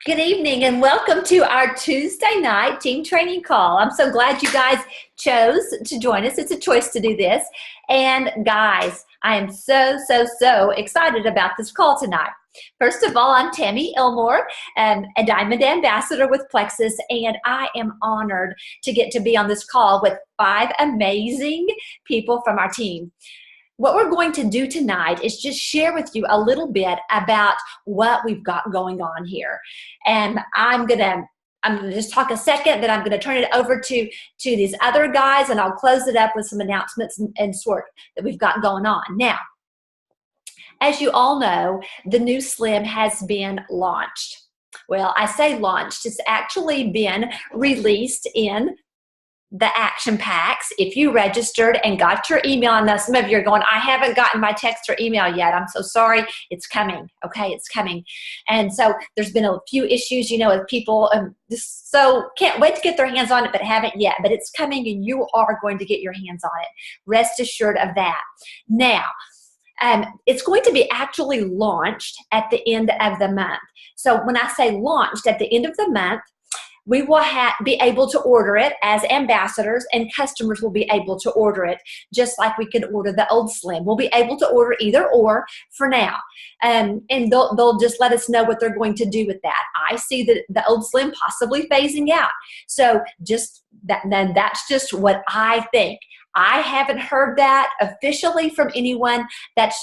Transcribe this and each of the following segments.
Good evening and welcome to our Tuesday night team training call. I'm so glad you guys chose to join us. It's a choice to do this. And guys, I am so excited about this call tonight. First of all, I'm Tammy Elmore, a Diamond Ambassador with Plexus, and I am honored to get to be on this call with 5 amazing people from our team. What we're going to do tonight is just share with you a little bit about what we've got going on here. And I'm gonna just talk a second, then I'm gonna turn it over to these other guys, and I'll close it up with some announcements and sort that we've got going on. Now, as you all know, the new Slim has been launched. Well, I say launched, it's actually been released in the action packs. If you registered and got your email, and now some of you are going, I haven't gotten my text or email yet. I'm so sorry. It's coming. Okay, it's coming. And so there's been a few issues, with people, so can't wait to get their hands on it, but haven't yet. But it's coming, and you are going to get your hands on it. Rest assured of that. Now, it's going to be actually launched at the end of the month. So when I say launched at the end of the month, we will be able to order it as ambassadors, and customers will be able to order it just like we could order the old Slim. We'll be able to order either or for now. And they'll just let us know what they're going to do with that. I see the old Slim possibly phasing out. So that's just what I think. I haven't heard that officially from anyone.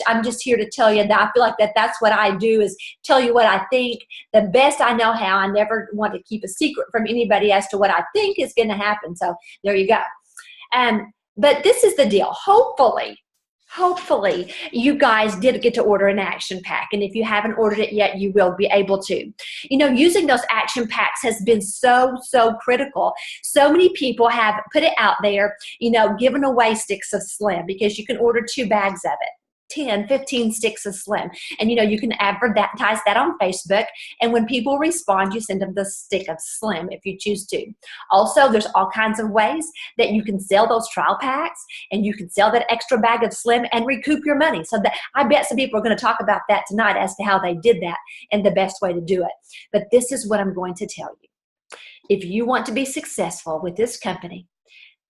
I'm just here to tell you that I feel like that's what I do, is tell you what I think the best I know how. I never want to keep a secret from anybody as to what I think is going to happen. So there you go. But this is the deal. Hopefully you guys did get to order an action pack. And if you haven't ordered it yet, you will be able to. Using those action packs has been so critical. So many people have put it out there, giving away sticks of Slim, because you can order 2 bags of it. 10, 15 sticks of Slim. And you can advertise that on Facebook. And when people respond, you send them the stick of Slim if you choose to. Also, there's all kinds of ways that you can sell those trial packs, and you can sell that extra bag of Slim and recoup your money. So I bet some people are going to talk about that tonight as to how they did that and the best way to do it. But this is what I'm going to tell you. If you want to be successful with this company,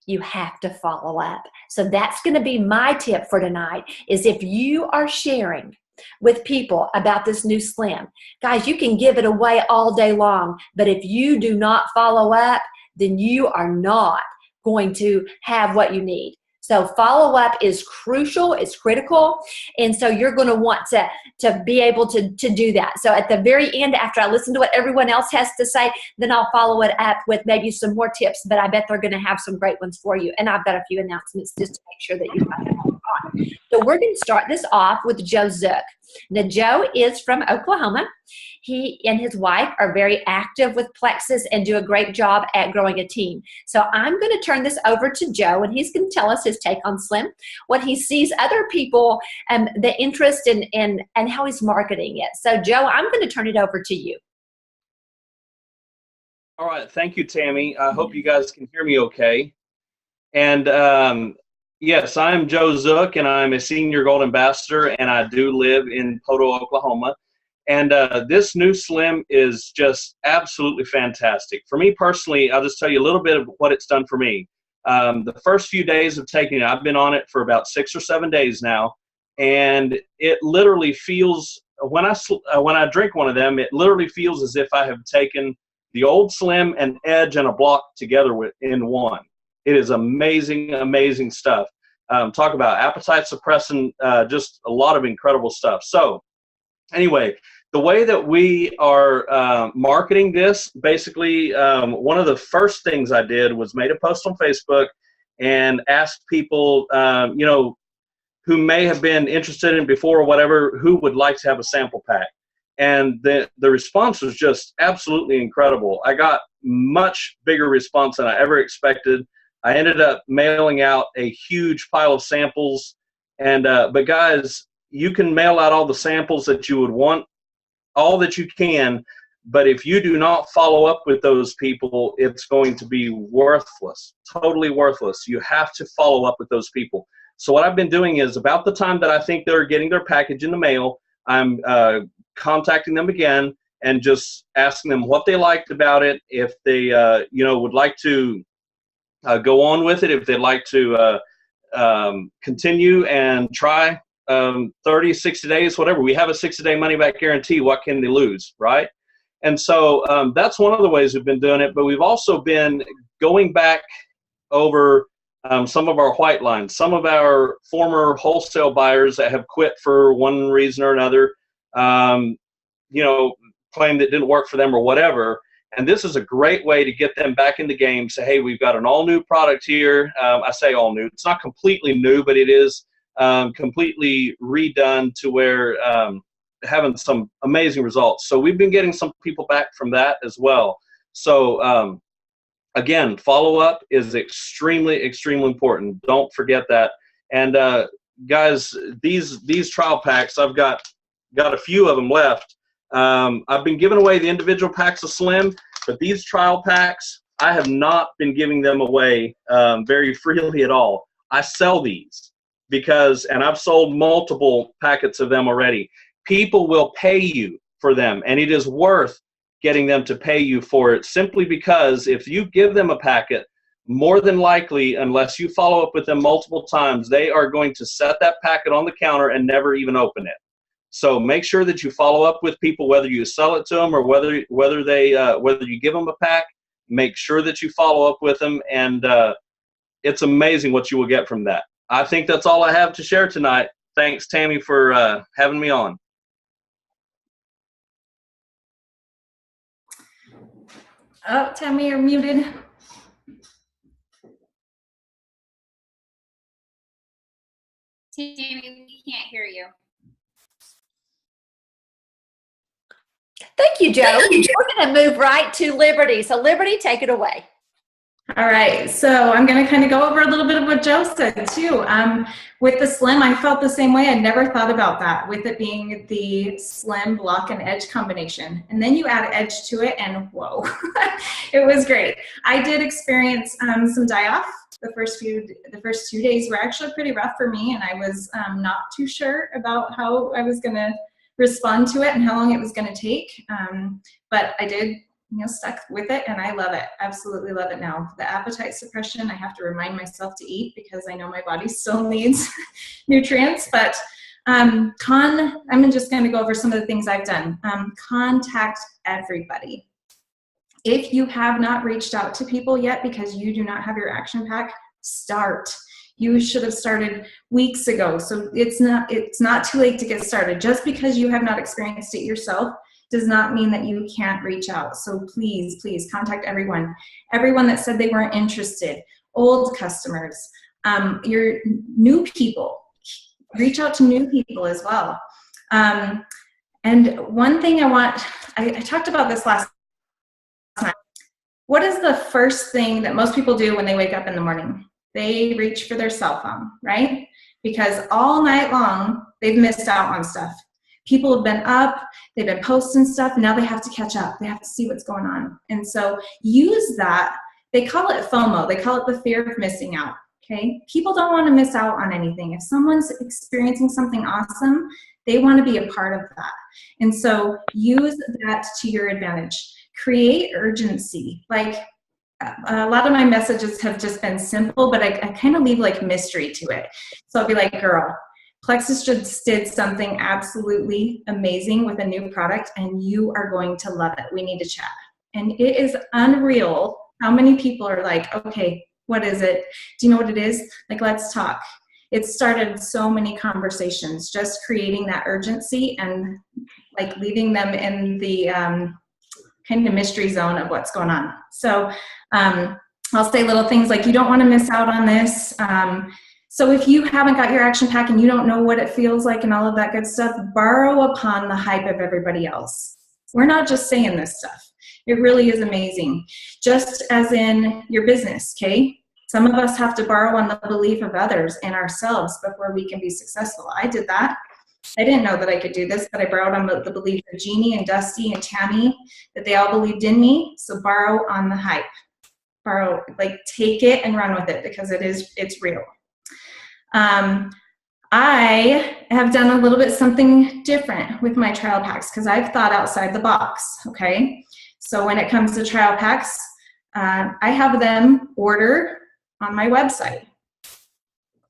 you have to follow up. So that's going to be my tip for tonight, is if you are sharing with people about this new Slim, guys, you can give it away all day long, but if you do not follow up, then you are not going to have what you need. So follow up is crucial, it's critical, and so you're going to want to be able to do that. So at the very end, after I listen to what everyone else has to say, then I'll follow it up with maybe some more tips, but I bet they're going to have some great ones for you. And I've got a few announcements just to make sure that you've got them all on. So we're going to start this off with Joe Zook. Now, Joe is from Oklahoma. He and his wife are very active with Plexus and do a great job at growing a team. So I'm going to turn this over to Joe, and he's going to tell us his take on Slim, what he sees other people, the interest in and how he's marketing it. So Joe, I'm going to turn it over to you. All right. Thank you, Tammy. I hope you guys can hear me okay. And yes, I'm Joe Zook, and I'm a senior gold ambassador, and I do live in Poto, Oklahoma. And this new Slim is just absolutely fantastic. For me personally, I'll just tell you a little bit of what it's done for me. The first few days of taking it, I've been on it for about 6 or 7 days now, and it literally feels, when I drink one of them, it literally feels as if I have taken the old Slim and Edge and a block together in one. It is amazing stuff. Talk about appetite suppressing, just a lot of incredible stuff. So anyway, the way that we are marketing this, basically, one of the first things I did was made a post on Facebook and asked people, who may have been interested in before or whatever, who would like to have a sample pack. And the response was just absolutely incredible. I got much bigger response than I ever expected. I ended up mailing out a huge pile of samples. And but guys, you can mail out all the samples that you would want, all that you can, but if you do not follow up with those people, it's going to be worthless, totally worthless. You have to follow up with those people. So what I've been doing is, about the time that I think they're getting their package in the mail, I'm contacting them again and just asking them what they liked about it, if they would like to go on with it, if they'd like to continue and try 30, 60 days, whatever. We have a 60-day money-back guarantee. What can they lose, right? And so that's one of the ways we've been doing it. But we've also been going back over some of our white lines, some of our former wholesale buyers that have quit for one reason or another, claim that it didn't work for them or whatever. And this is a great way to get them back in the game. Say, hey, we've got an all-new product here. I say all new. It's not completely new, but it is completely redone to where having some amazing results. So we've been getting some people back from that as well. So again, follow-up is extremely, extremely important. Don't forget that. And guys, these trial packs, I've got a few of them left. I've been giving away the individual packs of Slim, but these trial packs, I have not been giving them away very freely at all. I sell these and I've sold multiple packets of them already. People will pay you for them, and it is worth getting them to pay you for it, simply because if you give them a packet, more than likely, unless you follow up with them multiple times, they are going to set that packet on the counter and never even open it. So make sure that you follow up with people, whether you sell it to them or whether you give them a pack. Make sure that you follow up with them, and it's amazing what you will get from that. I think that's all I have to share tonight. Thanks, Tammy, for having me on. Oh, Tammy, you're muted. Tammy, we can't hear you. Thank you, Joe. We're going to move right to Liberty. So Liberty, take it away. All right, so I'm going to kind of go over a little bit of what Joe said too. With the Slim, I felt the same way. I never thought about that, with it being the Slim block and edge combination. And then you add edge to it, and whoa, it was great. I did experience some die-off. The first 2 days were actually pretty rough for me, and I was not too sure about how I was going to respond to it and how long it was going to take. But I did, stuck with it, and I love it. Absolutely love it now. The appetite suppression, I have to remind myself to eat because I know my body still needs nutrients. But I'm just going to go over some of the things I've done. Contact everybody. If you have not reached out to people yet because you do not have your action pack, start. You should have started weeks ago. So it's not too late to get started. Just because you have not experienced it yourself does not mean that you can't reach out. So please, please contact everyone. Everyone that said they weren't interested, old customers, your new people. Reach out to new people as well. And one thing I talked about this last time. What is the first thing that most people do when they wake up in the morning? They reach for their cell phone, right? Because all night long, they've missed out on stuff. People have been up, they've been posting stuff, and now they have to catch up. They have to see what's going on. And so use that. They call it FOMO. They call it the fear of missing out, okay? People don't want to miss out on anything. If someone's experiencing something awesome, they want to be a part of that. And so use that to your advantage. Create urgency. Like, a lot of my messages have just been simple, but I kind of leave like mystery to it. So I'll be like, girl, Plexus just did something absolutely amazing with a new product, and you are going to love it. We need to chat. And it is unreal how many people are like, okay, what is it? Do you know what it is? Like, let's talk. It started so many conversations, just creating that urgency and like leaving them in the kind of mystery zone of what's going on. So I'll say little things like, you don't want to miss out on this. So if you haven't got your action pack and you don't know what it feels like and all of that good stuff, borrow upon the hype of everybody else. We're not just saying this stuff. It really is amazing. Just as in your business, okay? Some of us have to borrow on the belief of others and ourselves before we can be successful. I did that. I didn't know that I could do this, but I borrowed on the belief of Jeannie and Dusty and Tammy, that they all believed in me. So borrow on the hype. Borrow, like, take it and run with it, because it's real. I have done a little bit something different with my trial packs because I've thought outside the box, okay? So when it comes to trial packs, I have them order on my website.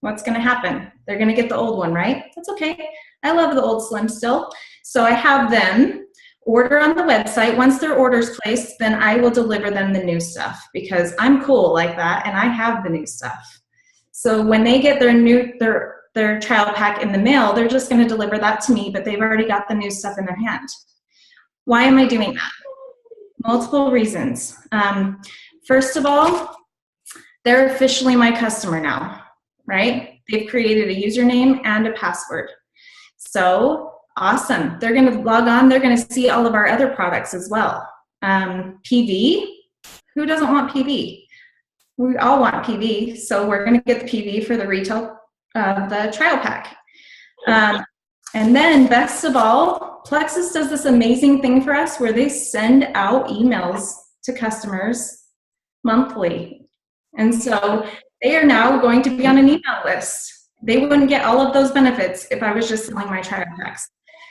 What's gonna happen? They're gonna get the old one, right? That's okay. I love the old Slim still. So I have them order on the website. Once their order's placed, then I will deliver them the new stuff because I'm cool like that and I have the new stuff. So when they get their trial pack in the mail, they're just going to deliver that to me, but they've already got the new stuff in their hand. Why am I doing that? Multiple reasons. First of all, they're officially my customer now, right? They've created a username and a password. So awesome. They're going to log on. They're going to see all of our other products as well. PV, who doesn't want PV? We all want PV, so we're going to get the PV for the retail, the trial pack. And then best of all, Plexus does this amazing thing for us where they send out emails to customers monthly. And so they are now going to be on an email list. They wouldn't get all of those benefits if I was just selling my trial packs.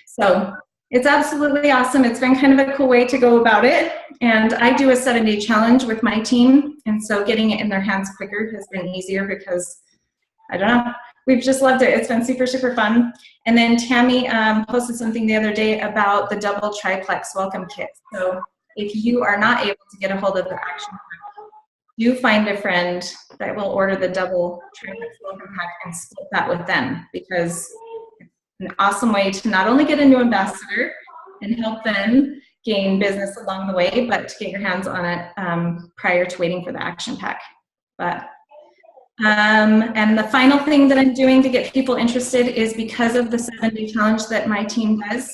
So it's absolutely awesome. It's been kind of a cool way to go about it. And I do a 7-day challenge with my team. And so getting it in their hands quicker has been easier because, I don't know, we've just loved it. It's been super, super fun. And then Tammy posted something the other day about the double triplex welcome kit. So if you are not able to get a hold of the action pack, do find a friend that will order the double triplex welcome pack and split that with them, because an awesome way to not only get a new ambassador and help them gain business along the way, but to get your hands on it prior to waiting for the action pack. But and the final thing that I'm doing to get people interested is because of the 7-day challenge that my team does,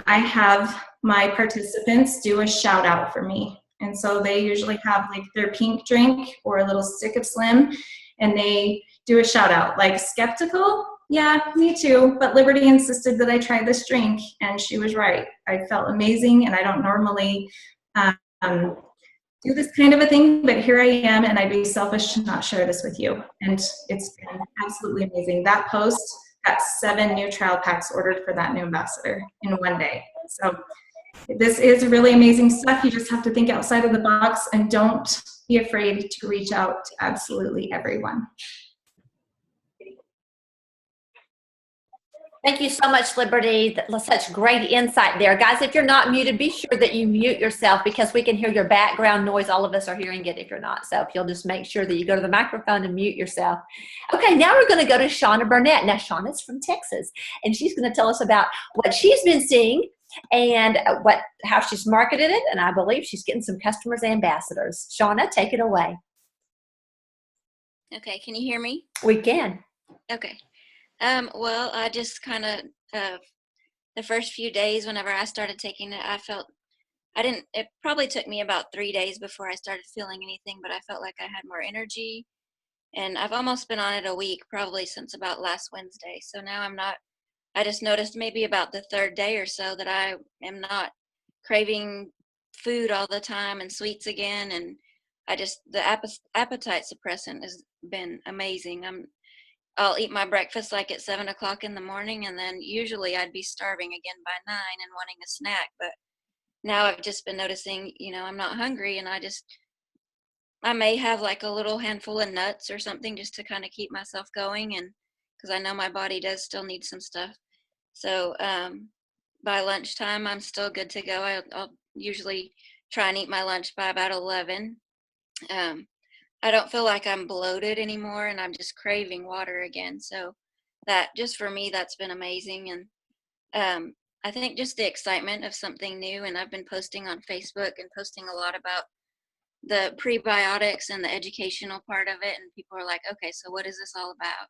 I have my participants do a shout out for me. And so they usually have like their pink drink or a little stick of Slim, and they do a shout out like skeptical. Yeah, me too. But Liberty insisted that I try this drink, and she was right. I felt amazing, and I don't normally do this kind of a thing, but here I am, and I'd be selfish to not share this with you. And it's been absolutely amazing. That post got 7 new trial packs ordered for that new ambassador in one day. So this is really amazing stuff. You just have to think outside of the box and don't be afraid to reach out to absolutely everyone. Thank you so much, Liberty. Such great insight there. Guys, if you're not muted, be sure that you mute yourself because we can hear your background noise. All of us are hearing it if you're not. So if you'll just make sure that you go to the microphone and mute yourself. Okay, now we're going to go to Shauna Burnett. Now, Shauna's from Texas, and she's going to tell us about what she's been seeing and how she's marketed it, and I believe she's getting some customers and ambassadors. Shauna, take it away. Okay, can you hear me? We can. Okay. Well, I just kind of, the first few days whenever I started taking it, it probably took me about 3 days before I started feeling anything, but I felt like I had more energy, and I've almost been on it a week, probably since about last Wednesday. So now I just noticed maybe about the 3rd day or so that I am not craving food all the time and sweets again. And the appetite suppressant has been amazing. I'll eat my breakfast like at 7 o'clock in the morning, and then usually I'd be starving again by 9 and wanting a snack. But now I've just been noticing, I'm not hungry, and I may have like a little handful of nuts or something just to kind of keep myself going, and because I know my body does still need some stuff. So by lunchtime, I'm still good to go. I'll usually try and eat my lunch by about 11. I don't feel like I'm bloated anymore, and I'm just craving water again. So that, just for me, that's been amazing. And I think just the excitement of something new, and I've been posting on Facebook and posting a lot about the prebiotics and the educational part of it, and people are like, okay, so what is this all about?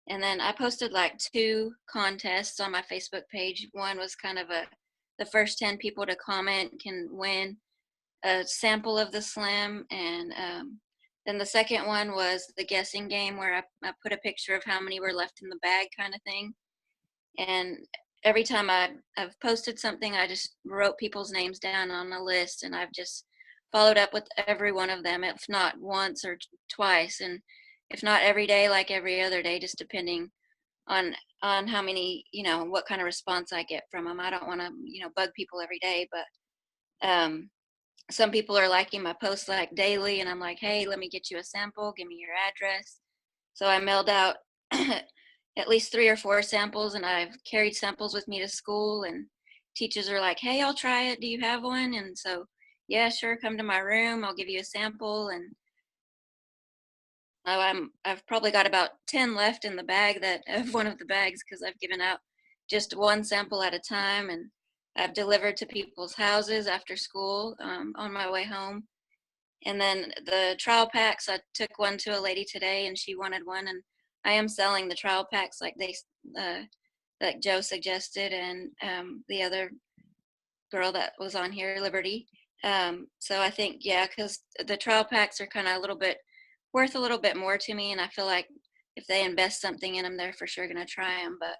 And then I posted like 2 contests on my Facebook page. One was kind of the first 10 people to comment can win a sample of the Slim, and then the second one was the guessing game, where I put a picture of how many were left in the bag kind of thing. And every time I've posted something, I just wrote people's names down on a list, and I've just followed up with every one of them, if not once or twice, and if not every day, like every other day, just depending on how many, what kind of response I get from them. I don't want to, bug people every day, but some people are liking my posts like daily, and I'm like, hey, let me get you a sample, give me your address. So I mailed out at least 3 or 4 samples, and I've carried samples with me to school, and teachers are like, hey, I'll try it, do you have one? And so, yeah, sure, come to my room, I'll give you a sample. And I've probably got about 10 left in the bag of one of the bags, because I've given out just one sample at a time, and I've delivered to people's houses after school on my way home. And then the trial packs, I took one to a lady today, and she wanted one, and I am selling the trial packs like like Joe suggested, and the other girl that was on here, Liberty. So I think, yeah, because the trial packs are kind of worth a little bit more to me, and I feel like if they invest something in them, they're for sure going to try them. But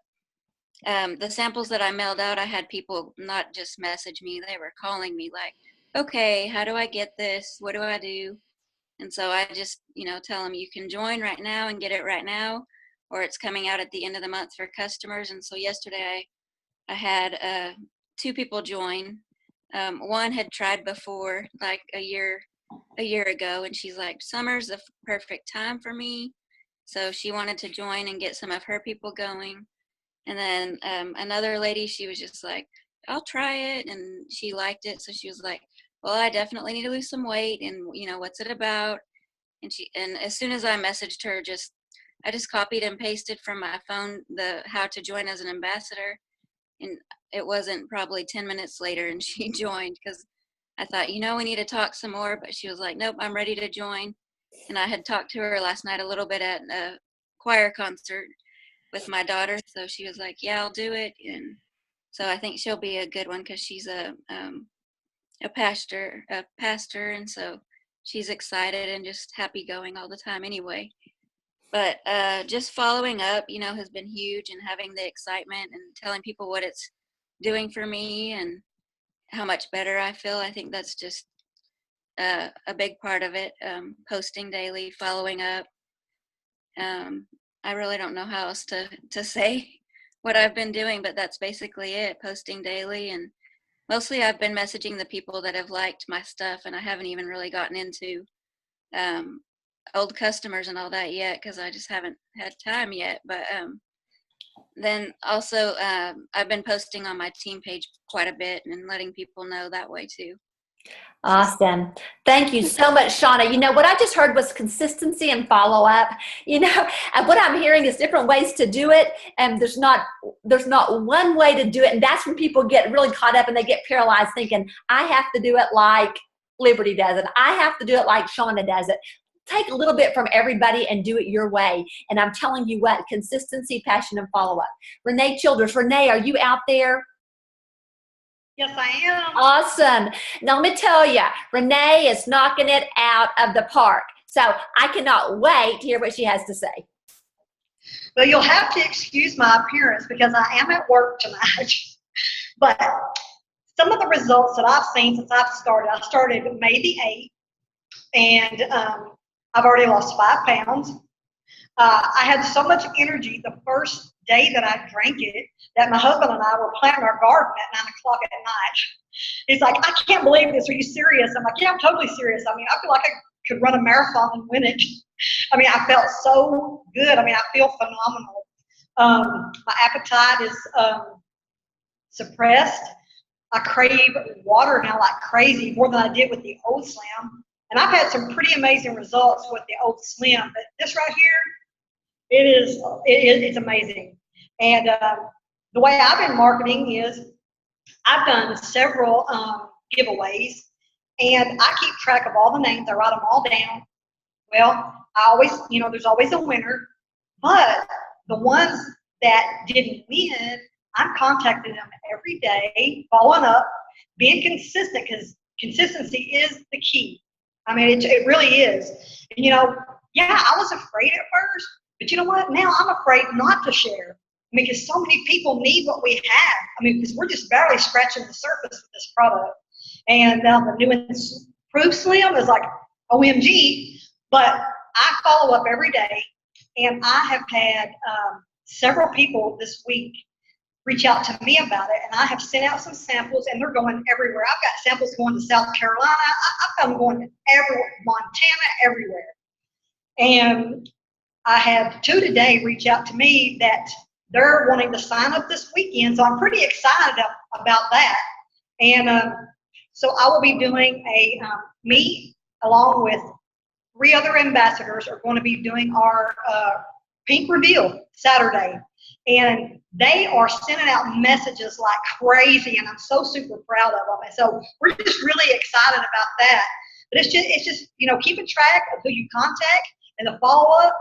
the samples that I mailed out, I had people not just message me, they were calling me like, okay, how do I get this? What do I do? And so I just, tell them you can join right now and get it right now, or it's coming out at the end of the month for customers. And so yesterday I had 2 people join. One had tried before, like a year ago, and she's like, summer's the perfect time for me. So she wanted to join and get some of her people going. And then another lady, she was just like, I'll try it, and she liked it. So she was like, well, I definitely need to lose some weight, and what's it about? And as soon as I messaged her, I just copied and pasted from my phone the how to join as an ambassador, and it wasn't probably 10 minutes later and she joined, because I thought, we need to talk some more, but she was like, nope, I'm ready to join. And I had talked to her last night a little bit at a choir concert with my daughter, so she was like, yeah, I'll do it. And so I think she'll be a good one, because she's a pastor, and so she's excited and just happy going all the time anyway. But just following up, has been huge, and having the excitement and telling people what it's doing for me and how much better I feel. I think that's just a big part of it. Posting daily, following up. I really don't know how else to say what I've been doing, but that's basically it. Posting daily, and mostly I've been messaging the people that have liked my stuff, and I haven't even really gotten into old customers and all that yet, because I just haven't had time yet. But then also I've been posting on my team page quite a bit and letting people know that way too. Awesome. Thank you so much, Shauna. What I just heard was consistency and follow up. And what I'm hearing is different ways to do it. And there's not one way to do it. And that's when people get really caught up and they get paralyzed thinking, I have to do it like Liberty does it. I have to do it like Shauna does it. Take a little bit from everybody and do it your way. And I'm telling you what, consistency, passion, and follow up. Renee Childers. Renee, are you out there? Yes, I am. Awesome. Now, let me tell you, Renee is knocking it out of the park. So I cannot wait to hear what she has to say. Well, you'll have to excuse my appearance because I am at work tonight. But some of the results that I've seen since I started May the 8th, and I've already lost 5 pounds. I had so much energy the first day that I drank it that my husband and I were planting our garden at 9 o'clock at night. He's like, I can't believe this. Are you serious? I'm like, yeah, I'm totally serious. I mean, I feel like I could run a marathon and win it. I mean, I felt so good. I mean, I feel phenomenal. My appetite is suppressed. I crave water now like crazy, more than I did with the old Slim. And I've had some pretty amazing results with the old Slim, but this right here, it's amazing. And the way I've been marketing is I've done several giveaways, and I keep track of all the names. I write them all down. Well, I always, there's always a winner, but the ones that didn't win, I'm contacting them every day, following up, being consistent, because consistency is the key. I mean, it really is. And, yeah, I was afraid at first, but you know what? Now I'm afraid not to share. I mean, because so many people need what we have. I mean, because we're just barely scratching the surface with this product. And the new Improved Slim is like OMG, but I follow up every day, and I have had several people this week reach out to me about it, and I have sent out some samples, and they're going everywhere. I've got samples going to South Carolina. I've got them going everywhere, Montana, everywhere. And I had 2 today reach out to me that they're wanting to sign up this weekend, so I'm pretty excited about that. And so I will be doing me along with 3 other ambassadors are going to be doing our pink reveal Saturday. And they are sending out messages like crazy, and I'm so super proud of them. And so we're just really excited about that. But it's just keeping track of who you contact and the follow-up.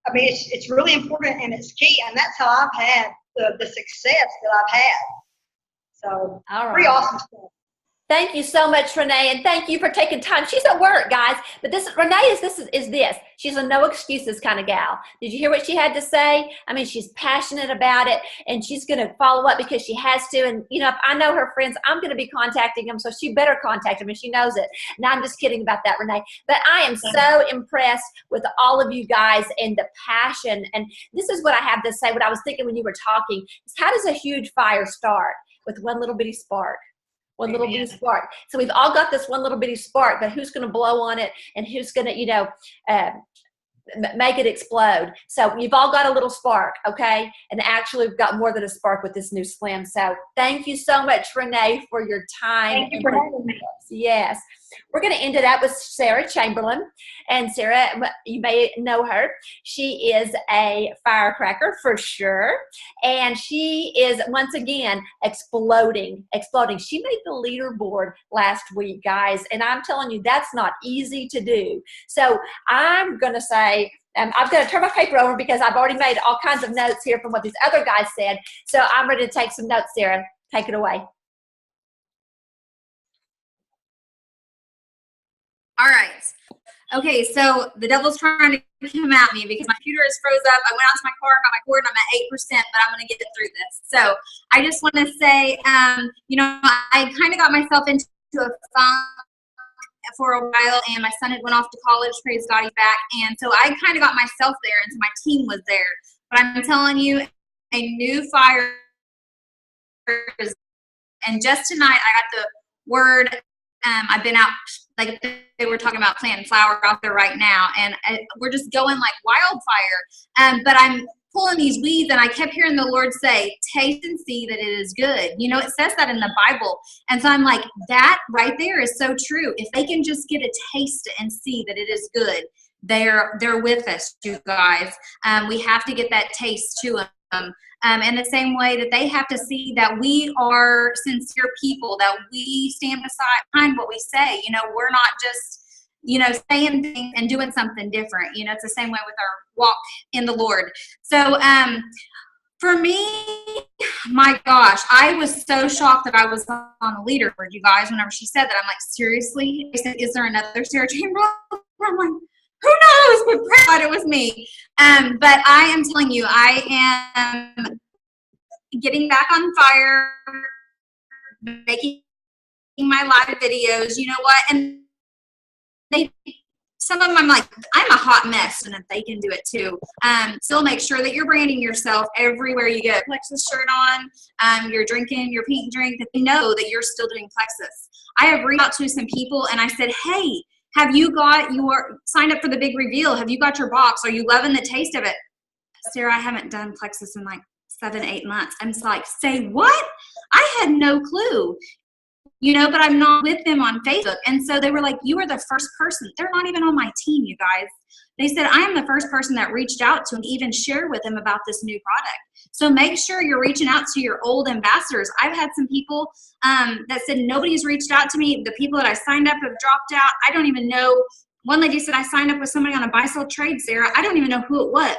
I mean, it's really important and it's key, and that's how I've had the success that I've had. So, pretty awesome stuff. Thank you so much, Renee, and thank you for taking time. She's at work, guys, but Renee is this. She's a no excuses kind of gal. Did you hear what she had to say? I mean, she's passionate about it, and she's going to follow up because she has to. And, if I know her friends, I'm going to be contacting them, so she better contact them, and she knows it. No, I'm just kidding about that, Renee. But I am so impressed with all of you guys and the passion. And this is what I have to say, what I was thinking when you were talking, is how does a huge fire start? With one little bitty spark. One little bitty spark. So we've all got this one little bitty spark, but who's going to blow on it and who's going to, make it explode? So you've all got a little spark, okay? And actually we've got more than a spark with this new Slim. So thank you so much, Renee, for your time. Thank you for having me. Yes. We're going to end it up with Sarah Chamberlain. And Sarah, you may know her. She is a firecracker for sure. And she is, once again, exploding. She made the leaderboard last week, guys. And I'm telling you, that's not easy to do. So I'm going to say, I'm going to turn my paper over because I've already made all kinds of notes here from what these other guys said. So I'm ready to take some notes, Sarah. Take it away. All right. Okay, so the devil's trying to come at me because my computer is froze up. I went out to my car, got my cord, and I'm at 8%, but I'm going to get through this. So I just want to say, I kind of got myself into a funk for a while, and my son had went off to college. Praise God, he's back. And so I kind of got myself there, and so my team was there. But I'm telling you, a new fire is, and just tonight I got the word. I've been out, like they were talking about planting flower out there right now, and we're just going like wildfire. But I'm pulling these weeds, and I kept hearing the Lord say, taste and see that it is good. It says that in the Bible. And so I'm like, that right there is so true. If they can just get a taste and see that it is good, they're with us, you guys. We have to get that taste to them. In the same way that they have to see that we are sincere people, that we stand behind what we say. We're not just, saying things and doing something different. It's the same way with our walk in the Lord. So for me, my gosh, I was so shocked that I was on the leaderboard, you guys, whenever she said that. I'm like, seriously? I said, is there another Sarah Chamberlain? I'm like, who knows? But praise God, it was me. But I am telling you, I am getting back on fire, making my live videos. You know what? And some of them I'm like, I'm a hot mess, and if they can do it too. Still make sure that you're branding yourself everywhere you go. Plexus shirt on, you're drinking your pink drink, that they know that you're still doing Plexus. I have reached out to some people, and I said, hey, have you got your signed up for the big reveal? Have you got your box? Are you loving the taste of it? Sarah, I haven't done Plexus in like 7-8 months. I'm just like, say what? I had no clue, but I'm not with them on Facebook. And so they were like, you are the first person. They're not even on my team, you guys. They said, I am the first person that reached out to and even shared with them about this new product. So make sure you're reaching out to your old ambassadors. I've had some people that said, nobody's reached out to me. The people that I signed up have dropped out. I don't even know. One lady said, I signed up with somebody on a buy-sell trade, Sarah. I don't even know who it was.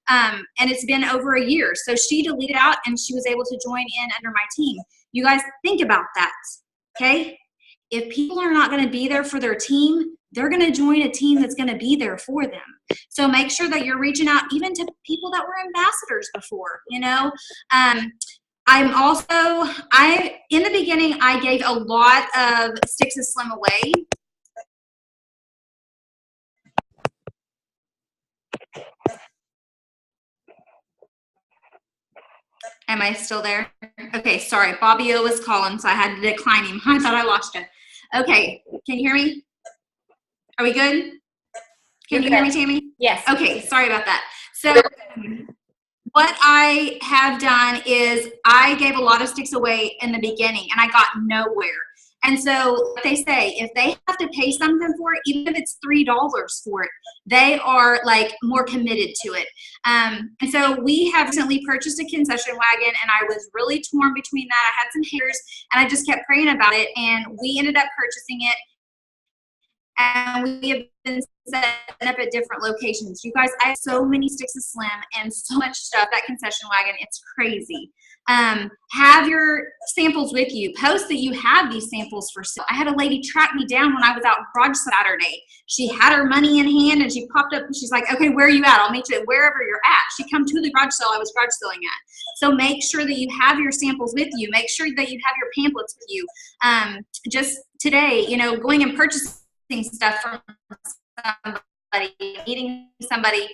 And it's been over a year. So she deleted out, and she was able to join in under my team. You guys think about that, okay? If people are not going to be there for their team, they're going to join a team that's going to be there for them. So make sure that you're reaching out even to people that were ambassadors before, I'm also, in the beginning, I gave a lot of Sticks of Slim away. Am I still there? Okay, sorry. Bobby O was calling, so I had to decline him. I thought I lost you. Okay, can you hear me? Are we good? Can you hear me, Tammy? Yes. Okay, sorry about that. So what I have done is I gave a lot of sticks away in the beginning, and I got nowhere. And so like they say, if they have to pay something for it, even if it's $3 for it, they are like more committed to it. And so we have recently purchased a concession wagon, and I was really torn between that. I had some haters, and I just kept praying about it, and we ended up purchasing it. And we have been setting up at different locations. You guys, I have so many sticks of Slim and so much stuff, that concession wagon, it's crazy. Have your samples with you. Post that you have these samples for sale. I had a lady track me down when I was out garage Saturday. She had her money in hand, and she popped up and she's like, okay, where are you at? I'll meet you wherever you're at. She come to the garage sale I was garage selling at. So make sure that you have your samples with you. Make sure that you have your pamphlets with you. Just today, you know, going and purchasing stuff from somebody, meeting somebody,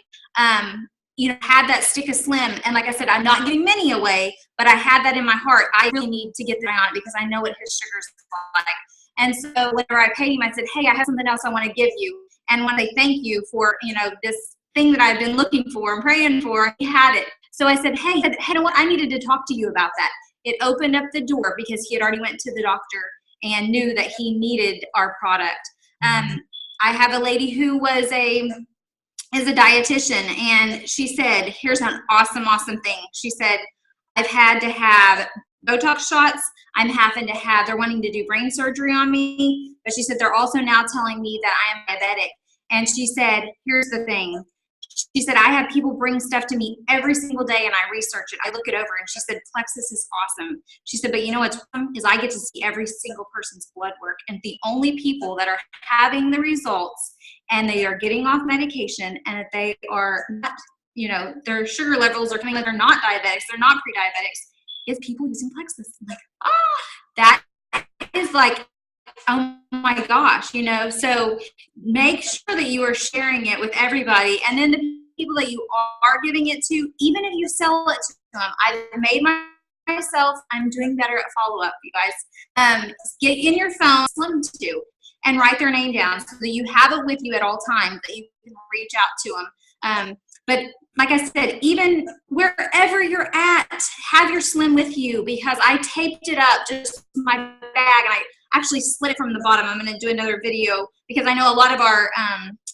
you know, had that stick of Slim. And like I said, I'm not giving many away, but I had that in my heart. I really need to get that on it because I know what his sugar's like. And so whenever I paid him, I said, hey, I have something else I want to give you. And when they thank you for, you know, this thing that I've been looking for and praying for, he had it. So I said, hey, you know what? I needed to talk to you about that. It opened up the door because he had already went to the doctor and knew that he needed our product. I have a lady who is a dietitian, and she said, here's an awesome thing. She said, I've had to have Botox shots. They're wanting to do brain surgery on me, but she said, they're also now telling me that I am diabetic. And she said, here's the thing. She said, I have people bring stuff to me every single day, and I research it. I look it over, and she said, Plexus is awesome. She said, but you know what's fun is I get to see every single person's blood work, and the only people that are having the results and they are getting off medication and that they are not, you know, their sugar levels are coming, like they're not diabetics, they're not pre-diabetics, is people using Plexus. I'm like, that is like, oh my gosh, you know. So make sure that you are sharing it with everybody, and then the people that you are giving it to, even if you sell it to them. I've made myself, I'm doing better at follow-up, you guys. Get in your phone, Slim to, and write their name down so that you have it with you at all times, that you can reach out to them. But like I said, even wherever you're at, have your Slim with you, because I taped it up, just my bag, and I actually slid it from the bottom. I'm going to do another video because I know a lot of our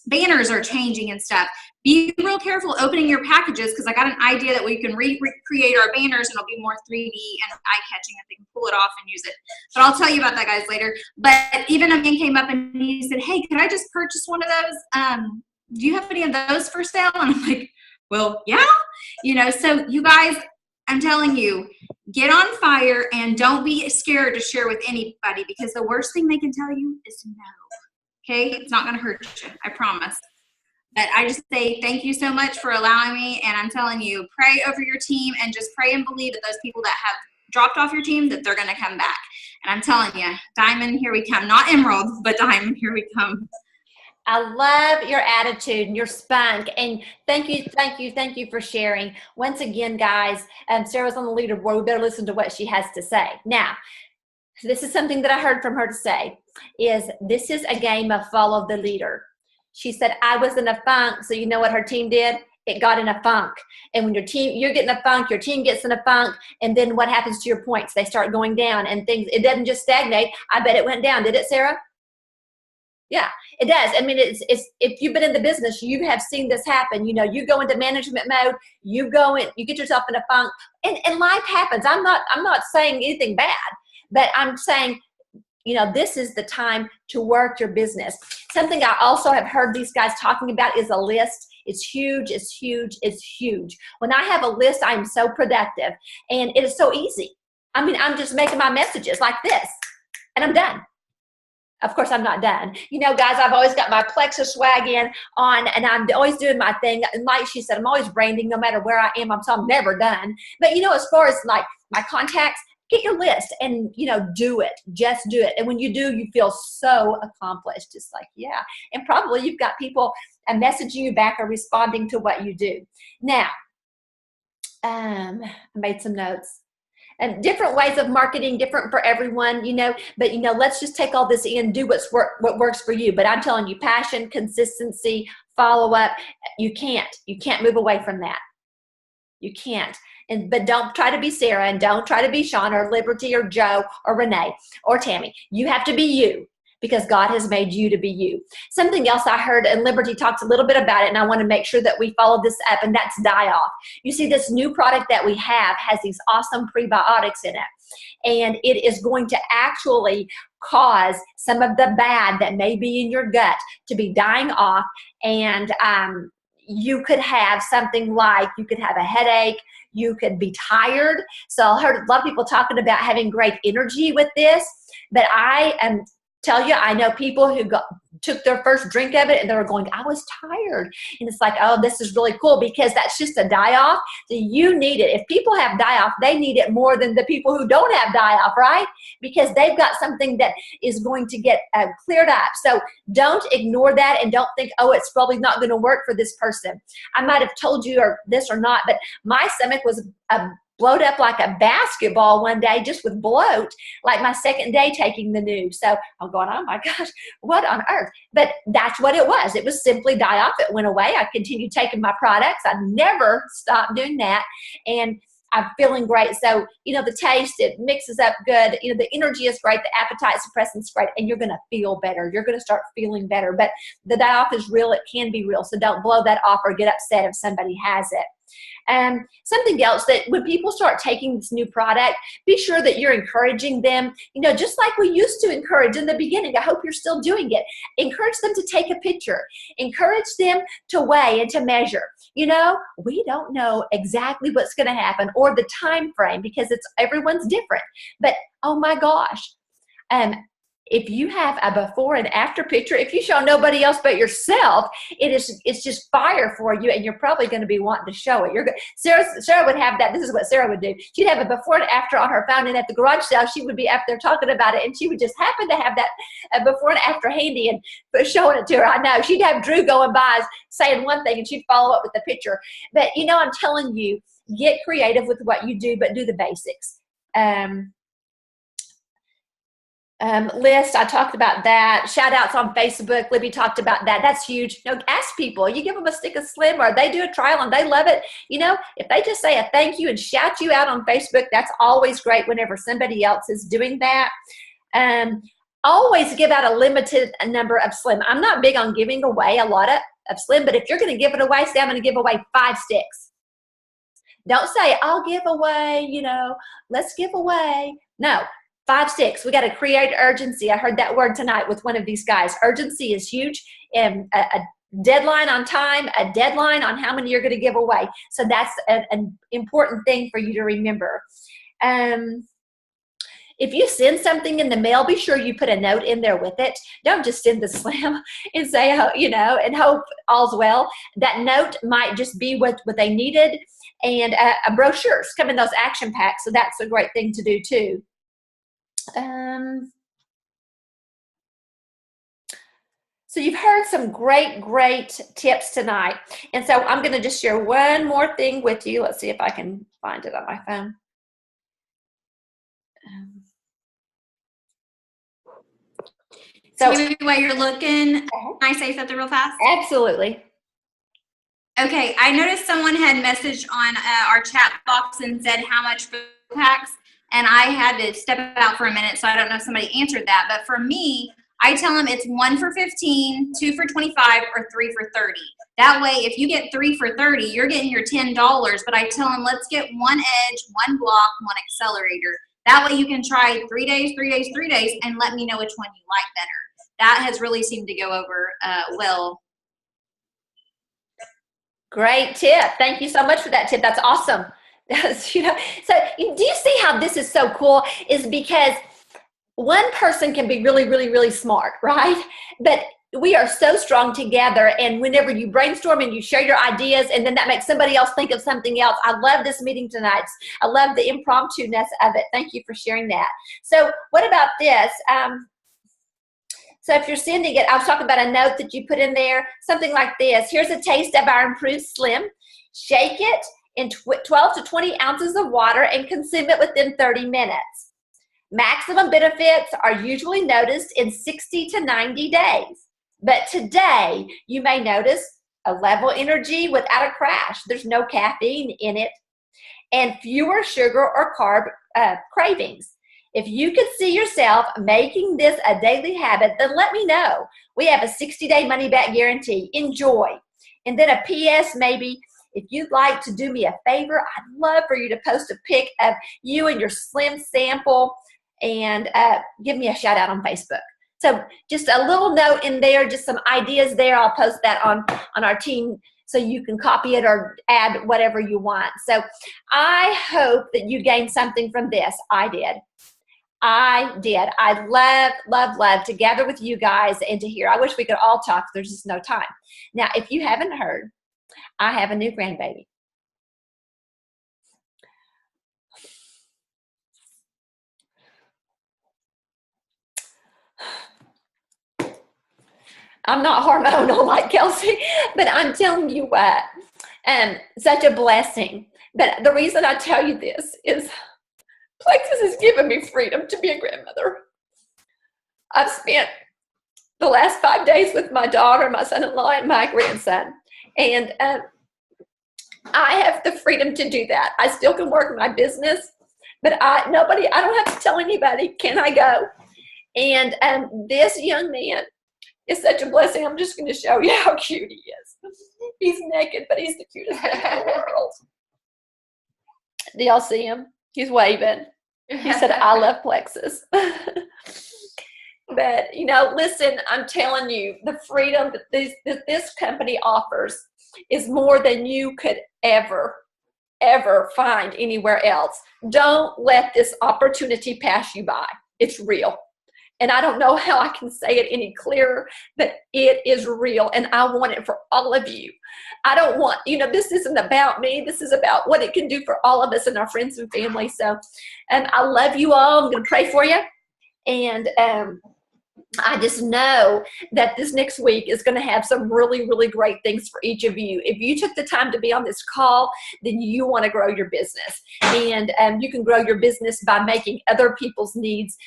banners are changing and stuff. Be real careful opening your packages, because I got an idea that we can recreate our banners and it'll be more 3D and eye-catching if they can pull it off and use it. But I'll tell you about that, guys, later. But even a man came up and he said, hey, could I just purchase one of those? Do you have any of those for sale? And I'm like, well, yeah. You know, so you guys, I'm telling you, get on fire and don't be scared to share with anybody, because the worst thing they can tell you is no. Okay? It's not going to hurt you. I promise. But I just say thank you so much for allowing me. And I'm telling you, pray over your team and just pray and believe that those people that have dropped off your team, that they're going to come back. And I'm telling you, Diamond, here we come. Not Emerald, but Diamond, here we come. I love your attitude and your spunk, and thank you for sharing. Once again, guys, Sarah's on the leaderboard. We better listen to what she has to say. Now, this is something that I heard from her to say, is this is a game of follow the leader. She said, I was in a funk, so you know what her team did? It got in a funk. And when you're getting a funk, your team gets in a funk, and then what happens to your points? They start going down, and things, it doesn't just stagnate. I bet it went down. Did it, Sarah? Yeah, it does. I mean, it's if you've been in the business, you have seen this happen. You know, you go into management mode, you get yourself in a funk, and life happens. I'm not saying anything bad, but I'm saying, you know, this is the time to work your business. Something I also have heard these guys talking about is a list. It's huge, it's huge, it's huge. When I have a list, I am so productive, and it is so easy. I mean, I'm just making my messages like this, and I'm done. Of course, I'm not done. You know, guys, I've always got my Plexus wagon on, and I'm always doing my thing. And like she said, I'm always branding no matter where I am. So I'm never done. But, you know, as far as like my contacts, get your list and, you know, do it. Just do it. And when you do, you feel so accomplished. It's like, yeah. And probably you've got people messaging you back or responding to what you do. Now, I made some notes. And different ways of marketing, different for everyone, but let's just take all this in, do what works for you. But I'm telling you, passion, consistency, follow up, you can't move away from that. You can't. But don't try to be Sarah, and don't try to be Sean or Liberty or Joe or Renee or Tammy. You have to be you, because God has made you to be you. Something else I heard, and Liberty talked a little bit about it, and I want to make sure that we follow this up, and that's Die-Off. You see, this new product that we have has these awesome prebiotics in it, and it is going to actually cause some of the bad that may be in your gut to be dying off, and you could have something like, you could have a headache, you could be tired. So I heard a lot of people talking about having great energy with this, but I tell you, I know people who took their first drink of it and they were going, I was tired. And it's like, oh, this is really cool, because that's just a die-off. So you need it. If people have die-off, they need it more than the people who don't have die-off, right? Because they've got something that is going to get cleared up. So don't ignore that, and don't think, oh, it's probably not going to work for this person. I might have told you this or not, but my stomach was blowed up like a basketball one day, just with bloat, like my second day taking the news. So I'm going, oh my gosh, what on earth? But that's what it was. It was simply die-off. It went away. I continued taking my products. I never stopped doing that. And I'm feeling great. So, the taste, it mixes up good. The energy is great. The appetite suppressant is great. And you're going to feel better. You're going to start feeling better. But the die-off is real. It can be real. So don't blow that off or get upset if somebody has it. Something else, that when people start taking this new product, be sure that you're encouraging them, just like we used to encourage in the beginning. I hope you're still doing it. Encourage them to take a picture. Encourage them to weigh and to measure. We don't know exactly what's going to happen or the time frame, because everyone's different. But oh my gosh, if you have a before and after picture, if you show nobody else but yourself, it's just fire for you, and you're probably going to be wanting to show it. Sarah would have that. This is what Sarah would do. She'd have a before and after on her phone, and at the garage sale, she would be up there talking about it, and she would just happen to have that before and after handy and showing it to her. I know. She'd have Drew going by saying one thing, and she'd follow up with the picture. But, I'm telling you, get creative with what you do, but do the basics. List, I talked about that. Shout outs on Facebook, Libby talked about that. That's huge. Ask people. You give them a stick of Slim, or they do a trial and they love it. If they just say a thank you and shout you out on Facebook, that's always great whenever somebody else is doing that. Always give out a limited number of Slim. I'm not big on giving away a lot of Slim, but if you're going to give it away, say I'm going to give away 5 sticks. Don't say, I'll give away, let's give away. No. 5 sticks. We got to create urgency. I heard that word tonight with one of these guys. Urgency is huge. And a deadline on time, a deadline on how many you're going to give away. So that's an important thing for you to remember. If you send something in the mail, be sure you put a note in there with it. Don't just send the Slim and say, and hope all's well. That note might just be what they needed. And brochures come in those action packs. So that's a great thing to do too. So you've heard some great tips tonight. And so I'm going to just share one more thing with you. Let's see if I can find it on my phone. So while you're looking, can I say something real fast? Absolutely. Okay, I noticed someone had messaged on our chat box and said how much for packs. And I had to step out for a minute, so I don't know if somebody answered that. But for me, I tell them it's 1 for 15, 2 for 25, or 3 for 30. That way, if you get 3 for 30, you're getting your $10. But I tell them, let's get 1 edge, 1 block, 1 accelerator. That way you can try 3 days, 3 days, 3 days, and let me know which one you like better. That has really seemed to go over well. Great tip. Thank you so much for that tip. That's awesome. So do you see how this is so cool? Is because one person can be really, really, really smart, right? But we are so strong together, and whenever you brainstorm and you share your ideas, and then that makes somebody else think of something else. I love this meeting tonight. I love the impromptu-ness of it. Thank you for sharing that. So what about this? So if you're sending it, I was talking about a note that you put in there, something like this. Here's a taste of our improved Slim. Shake it. in 12 to 20 ounces of water and consume it within 30 minutes. Maximum benefits are usually noticed in 60 to 90 days. But today, you may notice a level energy without a crash. There's no caffeine in it, and fewer sugar or carb cravings. If you could see yourself making this a daily habit, then let me know. We have a 60-day money-back guarantee. Enjoy. And then a PS maybe, if you'd like to do me a favor, I'd love for you to post a pic of you and your Slim sample and give me a shout out on Facebook. So just a little note in there, just some ideas there. I'll post that on our team so you can copy it or add whatever you want. So I hope that you gained something from this. I did. I love to gather with you guys and to hear. I wish we could all talk. There's just no time. Now, if you haven't heard, I have a new grandbaby. I'm not hormonal like Kelsey, but I'm telling you what, such a blessing. But the reason I tell you this is Plexus has given me freedom to be a grandmother. I've spent the last 5 days with my daughter, my son-in-law, and my grandson. And I have the freedom to do that. I still can work my business, but I don't have to tell anybody, can I go? And this young man is such a blessing. I'm just going to show you how cute he is. He's naked, but he's the cutest man in the world. Do y'all see him? He's waving. He said, I love Plexus. But, listen, I'm telling you, the freedom that this company offers is more than you could ever find anywhere else. Don't let this opportunity pass you by. It's real. And I don't know how I can say it any clearer, but it is real, and I want it for all of you. I don't want, this isn't about me. This is about what it can do for all of us and our friends and family. So I love you all. I'm going to pray for you. And I just know that this next week is going to have some really, really great things for each of you. If you took the time to be on this call, then you want to grow your business. And you can grow your business by making other people's needs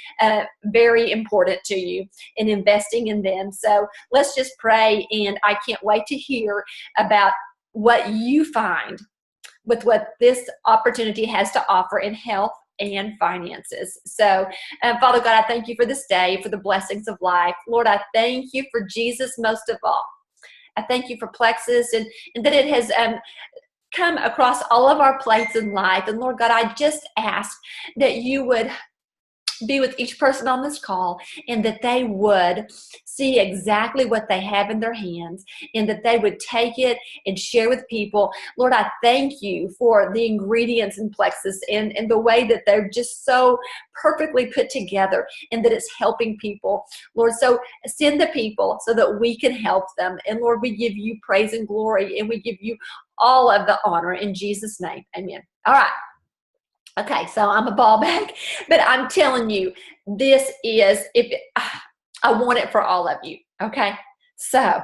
very important to you and investing in them. So let's just pray, and I can't wait to hear about what you find with what this opportunity has to offer in health and finances. So, Father God, I thank you for this day, for the blessings of life. Lord, I thank you for Jesus most of all. I thank you for Plexus and that it has come across all of our plates in life. And Lord God, I just ask that you would be with each person on this call, and that they would see exactly what they have in their hands, and that they would take it and share with people. Lord, I thank you for the ingredients in Plexus and the way that they're just so perfectly put together, and that it's helping people. Lord, so send the people so that we can help them. And Lord, we give you praise and glory, and we give you all of the honor in Jesus' name. Amen. All right. Okay, so I'm a ball back, but I'm telling you, I want it for all of you, okay? So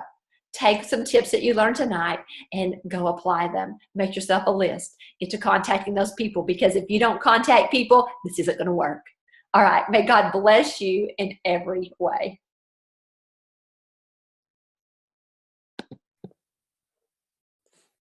take some tips that you learned tonight and go apply them. Make yourself a list. Get to contacting those people, because if you don't contact people, this isn't going to work. All right, may God bless you in every way.